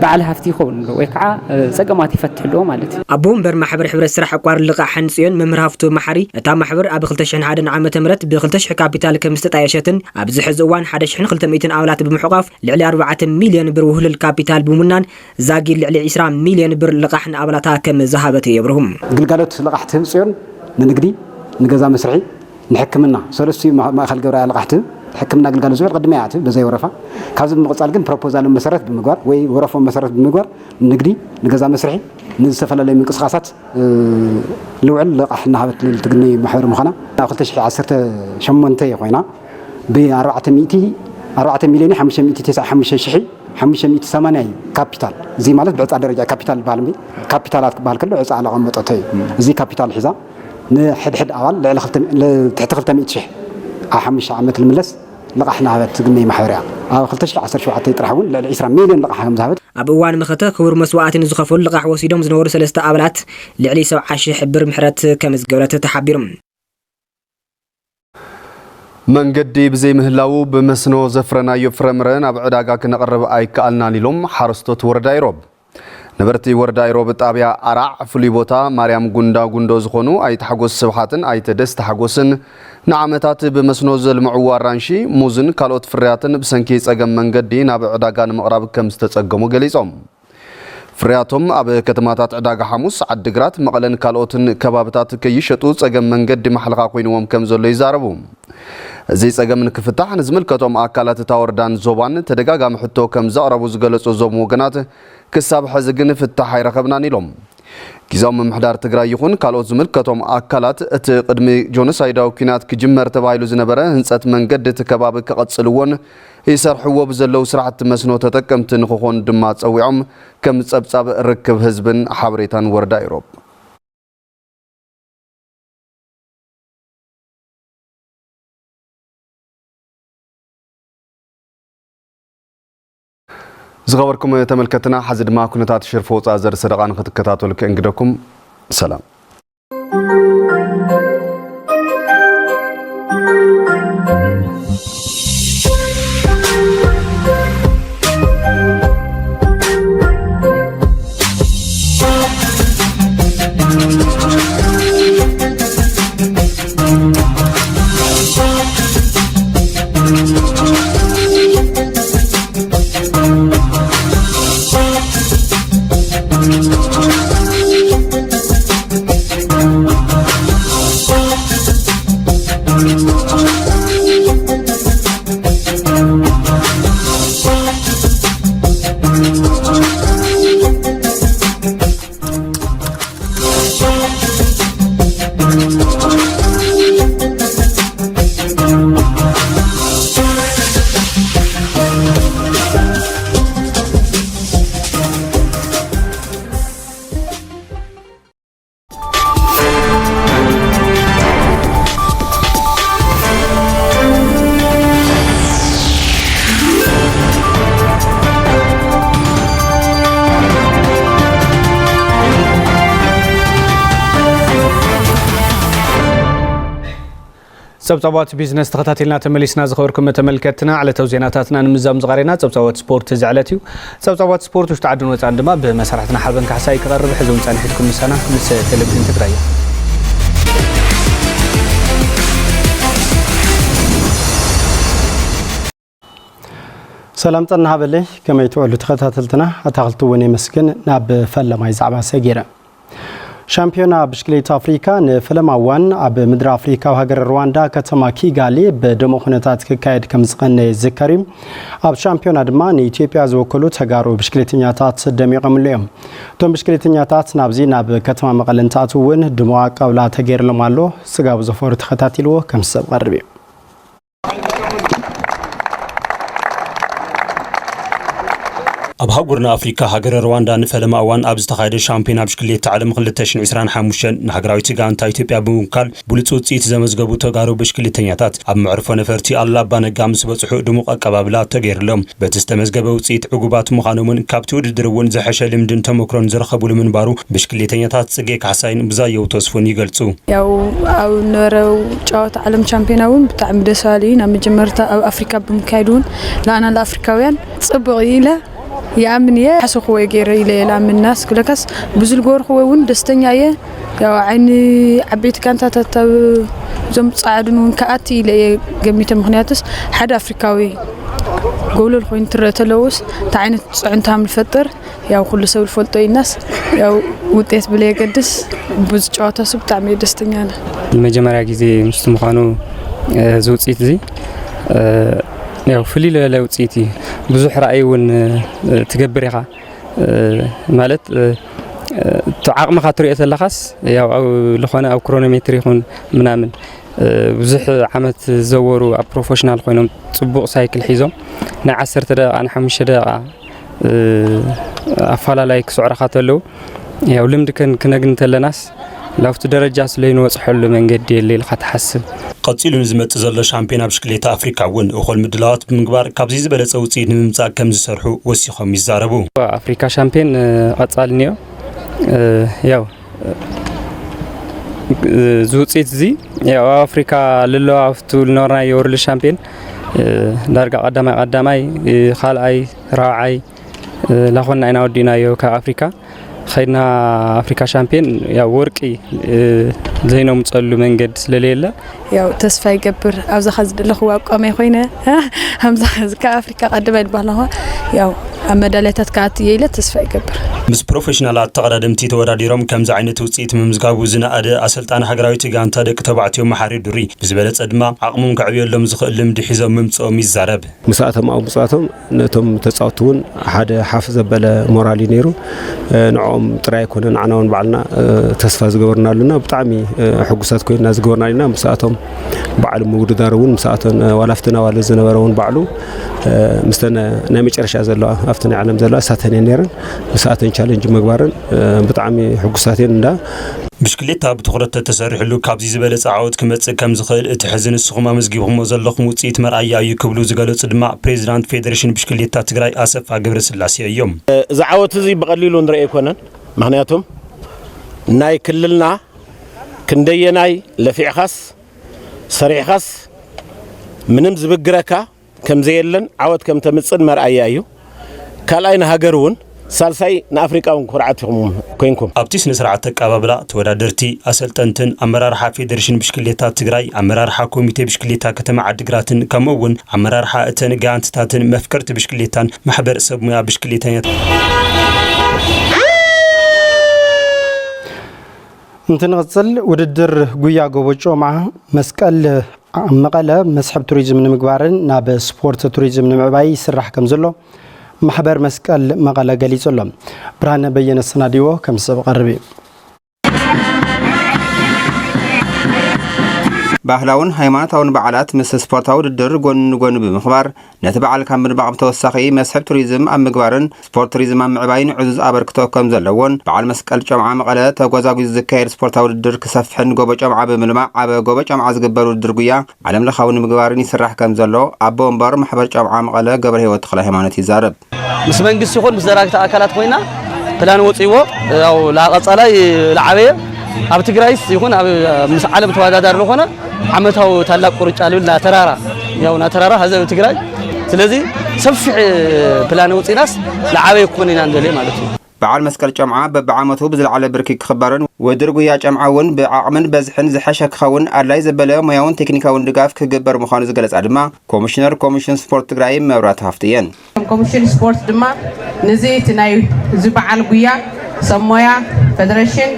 بعلها هفتي خون ويقع سجماتي فتح له مالتي أبوم بر محبر حبر السرح عقار اللقاء حنسيون ممرهفتو محري تام محبر أبي خلتشحن عادن عام تمرت بخلتشح كابيتال كمستطايشتن أبي زح زوان حدا شحن خلت 200 أولاد بمحقاف لعلي 4 مليون بر وهل الكابيتال بمنان زاقي لعلي 20 مليون بر لقاحن أولادها كم ذهبت يبرهم قلقالات لقاح تنسيون ننقدي نجازا مسرحي نحكمنا سلسي ما خل جورا لقاحته حكمنا قلقال زوير قد ما يعتب بزي ورفة كازم مقصال جن بروبوزال مسرت بمقار وي ورفة مسرت بمقار نقدي نجازا مسرحي نزسفل اللي من قصاصات لوعل لقحنا هبت للتقني محور مخنا أخذت شيء عصرت شمنتي خوينا ب 400 مليون 509 شحي 508 كابيتال زي مالت بعت على درجة كابيتال بالمي كابيتالات بالكله عز على عمتته زي كابيتال حذاء نحد أول تحت 500 شح أحمش عمت الملس لقحنا هذا تقني محورها خلتش 10 شو حتى يطرحون ل 20 مليون لقحها مذهبت أبوان مخته كور مسوات نزخفون لقح وسيدهم زنور 3 أبلات لعلي 17 حبر محرت كمز جولات تحبيرهم መንገዲ ብዘይ ምህላው በመስኖ ዘፍረና ይፍረምረን ኣብ ዕዳጋ ክንቀርብ ኣይከኣልና ሊሎም ሓረስቶት ወረዳ ይሮብ ነበርቲ ወረዳ ይሮብ ጣብያ ኣራዕ ፍሉይ ቦታ ማርያም ጉንዶ ዝኾኑ ኣይተሓጎስ ስብሓትን ኣይተደስ ተሓጎስን ንዓመታት በመስኖ ዘልምዑ ኣራንሺ ሙዝን ካልኦት ፍርያትን ብሰንኪ ጸገም መንገዲ ናብ ዕዳጋ ንምቕራብ ከም ዝተጸገሙ ገሊጾም ፍርያቶም ኣብ ከተማታት ዕዳጋ ሐሙስ ዓድግራት መቐለን ካልኦትን ከባብታት ከይሸጡ ጸገም መንገዲ ማሕልኻ ኮይኖም ከም ዘሎ ይዛረቡ እዚ ጸገም ንክፍታሕ ንዝምልከቶም ኣካላት ታወርዳን ዞባን ተደጋጋሚ ሕቶ ከም ዘቕረቡ ዝገለጹ ዞም ወገናት ክሳብ ሕዚ ግን ፍታሕ ኣይረኸብናን ኢሎም ጊዜያዊ ምምሕዳር ትግራይ ይኹን ካልኦት ዝምልከቶም ኣካላት እቲ ቅድሚ ጆኖሳይዳዊ ኩናት ክጅመር ተባሂሉ ዝነበረ ህንፀት መንገዲ እቲ ከባቢ ክቐጽልዎን ይሰርሕዎ ብዘለው ስራሕቲ መስኖ ተጠቀምቲ ንክኾኑ ድማ ጸዊዖም ከም ጸብጻብ ርክብ ህዝብን ሓበሬታን ወረዳ ይሮብ زغوركم تملكتنا حزد ما كنتات شرفو صازر صدقان ختكتاتو لك انقدكم سلام ጸብጻባት ቢዝነስ ተኸታተልና ተመሊስና ዝኸበርኩም ተመልከትና ዓለታዊ ዜናታትና ንምዛም ዝቀሪና ጸብጻባት ስፖርት ዝዓለትዩ ጸብጻባት ስፖርት ውሽጥ ዓድን ወፃን ድማ ብመሰረትና ሓበን ካሕሳይ ክቐርብ ሕዚ እውን ጸኒሕትኩም ምሳና ምስ ቴሌቪዥን ትግራይ ሰላም ጠና ሃበለይ ከመይ ትወሉ ተኸታተልትና አታኽልቱ ወኔ መስገን ናብ ፈለማይ ዛዕባ ሰጊረ ሻምፒዮና ብሽክሌት አፍሪካ ንፈለማዋን ኣብ ምድር አፍሪካ ሃገር ሩዋንዳ ከተማ ኪጋሊ በደሞ ሁነታት ክካየድ ከም ዝቐነ ዝከሪ ኣብ ሻምፒዮና ድማ ንኢትዮጵያ ዝወከሉ ተጋሩ ብሽክሌተኛታት ደሚቖምሉ እዮም ቶም ብሽክሌተኛታት ናብዚ ናብ ከተማ መቐለ እንተኣትው እውን ድሙቕ ኣቀባብላ ተገይርሎም ኣሎ ስጋብ ዘፈሩ ተኸታቲልዎ ከም ሰብ ቀርብ እዩ ኣብ ሃገርና አፍሪካ ሃገር ሩዋንዳ ንፈለማ እዋን ኣብ ዝተኻየደ ሻምፒዮና ብሽክሌት ዓለም 2025 ንሃገራዊት ጋንታ ኢትዮጵያ ብምውካል ብሉፅ ውፅኢት ዘመዝገቡ ተጋሩ ብሽክሌተኛታት ኣብ መዕርፎ ነፈርቲ ኣላባ ነጋ ምስ በፅሑ ድሙቕ ኣቀባብላ ተገይርሎም በቲ ዝተመዝገበ ውፅኢት ዕጉባት ምዃኖምን ካብቲ ውድድር እውን ዝሐሸ ልምድን ተመክሮን ዝረኸቡሉ ምንባሩ ብሽክሌተኛታት ጽጌ ካሕሳይን ብዛየው ተስፉን ይገልጹ ያው ኣብ ነበረው ጨዋታ ዓለም ሻምፒዮና እውን ብጣዕሚ ደስ ባሊ ናብ መጀመርታ ኣብ አፍሪካ ብምካይዱን ለአና ለአፍሪካውያን ጽቡቕ ኢለ يامنيه حسخو يغير الى الامناس كلكاس بزل غور خو ون دستنيا يا عيني عبيت كانت تتب زم صعدون كاتي الى جميت مخنياتس حد افريكاوي قولوا الخوين ترتلوس تعينت صعنتها من الفطر يا كل سو الفلطو الناس يا وطيت بلا يقدس بز ጨዋታ سب تعمي دستنيا المجمريا غيزي مستمخانو زوصيت زي ያው ፍሊለ ለውጽይቲ ብዙሕ ራእይውን ትገብር ኢኻ ማለት ተዓቅምኻ ትሪኦ ዘለኻስ ያው ለኾነ ኣብ ክሮኖሜትር ይኹን ምናምን ብዙሕ ዓመት ዘወሩ ኣብ ፕሮፌሽናል ኮይኖም ጽቡቕ ሳይክል ሒዞም ናይ 10 ደቂቃ ን 5 ደቂቃ ኣፈላላይ ክስዕረኻ ተለው ያው ልምድ ክነግን ተለናስ ላፍቱ ደረጃ ስለይኑ ወጽሐሉ መንገድ የሌል ከተሐስብ ቀጽሉ ንዝመጽ ዘሎ ሻምፒዮና ብሽክሌት አፍሪካ እውን እኹል ምድላዋት ብምግባር ካብዚ ዝበለጸ ውጽኢት ንምምጻእ ከም ዝሰርሑ ወሲኾም ይዛረቡ አፍሪካ ሻምፒዮን ቀጻልኒዮ ያው ዝውጽኢት እዚ ያው አፍሪካ ለለዋፍቱ ልኖርና የወርልድ ሻምፒዮን ዳርጋ ቀዳማይ ካልኣይ ራብዓይ ላኾና ኢና ወዲናዮ ከአፍሪካ خينا أفريقيا شامبيون يا ورقي زينهم تصلوا من قد سلاليلا يا تسفى يكبر أوز خز الأخوة قام يخوينا همزة خز كأفريقيا قدم يدبلها يا مدالات كاتي يلا تسفى يكبر مس بروفيشنالات تقدمتي توراديرهم كم زعينة وصيت ممزقاو زنا أدا أسلطان حقراوي تجانتا دك تبعتيهم محاري دوري بزبالة أدما عقمهم كعبير لهم زخلهم دحيزهم ممتصوم يزارب مساعتهم أو مساعتهم نتهم تسعتون حدا حافظ بلا مورالي نيرو نعم تراي كنا عناون بعلنا تسفى زجورنا لنا بطعمي حجوسات كنا زجورنا لنا مساعتهم بعلم موجود دارون مساعتهم ولفتنا ولا زنبرون بعلو مستنا نامج أرشاد زلا أفتنا علم زلا ساتني نيرن مساعتهم تشالنج مقبارن بطعمي حجوساتين دا بشكليتها بتخرط تسرح له كابزي زبالة عود كم زخيل تحزن السخمة مزجيبهم وزلهم وتصيت مرأي يكبلوا زجالة صدمة بريزيدنت فيدريشن بشكليتها تجري آسف عجبر السلاسي اليوم زعوت زي بقليلون رأي كونن معناتهم ناي كللنا كندي ناي لفيع خاص سريع خاص منم زبقركا كم زيلن عود كم تمتصن مرأي أيو كلاين هاجرون سالساي نافريكا ونكرعتهم كوينكم ابتيس نسرعت تقابلا تودادرتي اسلطنتن امرار حا فيدريشن بشكليتا تግራይ امرار حا كوميتي بشكليتا كتما عدغراتن كمون امرار حا اتن غانتاتن مفكرت بشكليتان محبر سبميا بشكليتان እንተንቀጽል ውድድር ጉያ ጎቦጮ መዓ መስቀል መቀለ መስሕብ ቱሪዝም ንምግባርን ናብ ስፖርት ቱሪዝም ንምዕባይ ይስራሕ ከም ዘሎ ማሕበር መስቀል መቀለ ገሊጹሎ ብርሃነ በየነ ሰናዲዎ ከም ሰብ ቀርቢ ባህላውን ሃይማኖታውን በዓላት ምስ ስፖርታዊ ውድድር ጎን ንጎን ብምኽባር ነቲ በዓል ካብ ምድባቕ ብተወሳኺ መስሕብ ቱሪዝም ኣብ ምግባርን ስፖርት ቱሪዝም ኣብ ምዕባይን ዕዙዝ ኣበርክቶ ከም ዘለዎን በዓል መስቀል ጨምዓ መቐለ ተጓዛጉዙ ዝካየድ ስፖርታዊ ውድድር ክሰፍሕን ጎቦ ጨምዓ ብምልማዕ ዓበ ጎቦ ጨምዓ ዝግበር ውድድር ጉያ ዓለም ለኻዊ ንምግባርን ይስራሕ ከም ዘሎ ኣቦ እምበር ማሕበር ጨምዓ መቐለ ገብረ ህይወት ተክለ ሃይማኖት ይዛረብ ምስ መንግስቲ ይኹን ምስ ዘራግታ ኣካላት ኮይና ፕላን ወፂዎ ያው ላቀጻላይ ለዓበየ ኣብ ትግራይስ ይኹን ኣብ ምስ ዓለም ተወዳዳሪ ዝኾነ ዓመታዊ ታላቅ ቁርጫ ልብና ተራራ ያው ናተራራ ህዝብ ትግራይ ስለዚህ ሰፊሕ ፕላን ወፂናስ ለዓበይ ኮኒና እንደለ ማለት ነው በዓል መስቀል ጨምዓ በዓመቱ ብዝለዓለ ብርኪ ክኽበርን ወድር ጉያ ጨምዓ እውን ብዓቕምን በዝሕን ዝሐሸ ክኸውን ኣድላይ ዘበለ ሙያውን ቴክኒካውን ድጋፍ ክግበር ምዃኑ ዝገለጻ ድማ ኮሚሽነር ኮሚሽን ስፖርት ትግራይ መብራት ሃፍቲ እየን ኮሚሽን ስፖርት ድማ ነዚ እቲ ናይ ዝበዓል ጉያ ሰሞያ ፌደሬሽን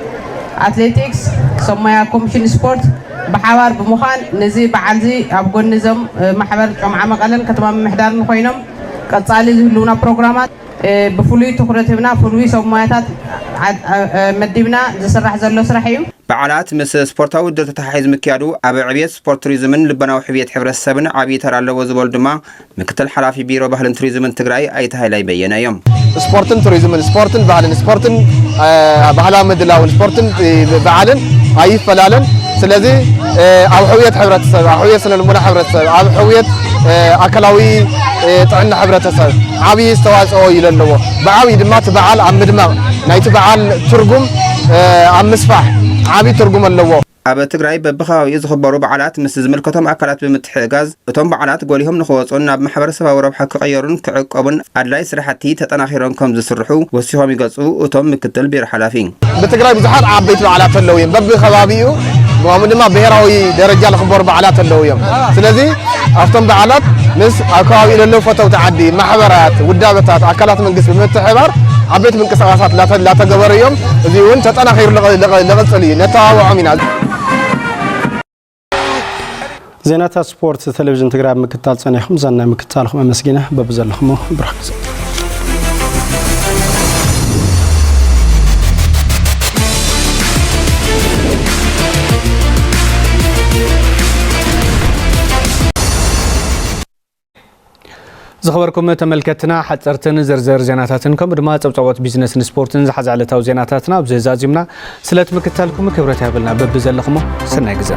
አትሌቲክስ ሰሞያ ኮሚሽን ስፖርት بحوار بمخان نزي بعلزي أبغون نظام محبر جمع مقالن كتب محدار نخوينهم كتصالي زلونا برنامجات بفلوي تخرجنا فلوي سوماتات مديبنا زسرح زلوا سرحيو بعلات مس سبورتاو دت تحيز مكيادو أبي عبيد سبورت توريزمن لبنا وحبيت حبر السبن عبيد ترى الله وزبول دما مكتل حلافي بيرو بهلن توريزمن تجري أي تهاي بينا يوم سبورتن توريزمن سبورتن بعلن سبورتن بحلا مدلاون سبورتن بعلن أي فلالن سلذي أو حوية حبرة السبب أو حوية سنة المنى حبرة السبب أو حوية أكلاوي طعنا حبرة السبب عبي استواز أو يلنوه بعوي دمات بعال عم دماغ نايت بعال ترجم عم مسفح عبي ترجم اللوه أبا تجري ببخاو يزخبروا بعلات مسز ملكتهم أكلات بمتحجاز وتم بعلات قولهم نخوصون بمحبر سبا وربح كغيرون كعقابن أدلاي سرحتي تتناخيرون كم زسرحوا وسيهم يقصوا وتم مكتل بيرحلافين بتجري بزحات عبيت بعلات اللوين ببخوابيو ومن ما بهراوي درجة الخبر بعلات اللويم سلذي أفتم بعلات مس أكاوي للوفة وتعدي محبرات ودابتات أكلات من قسم متحبر عبيت من كسرات لا تجبر يوم ذي وانت أنا خير لغسلي نتاوع من زينات سبورت تلفزيون تقرأ مكتال صنيخم زنا مكتالخم مسكينة ببزلخمو برحكز زخبركم تملكتنا حصرتن زرزر زيناتاتن كم دما صبصوت بيزنس سبورتن زحزعلتاو زيناتاتنا بزازيمنا سلت مكتالكم كبرت يابلنا ببزلخمو سناي غزا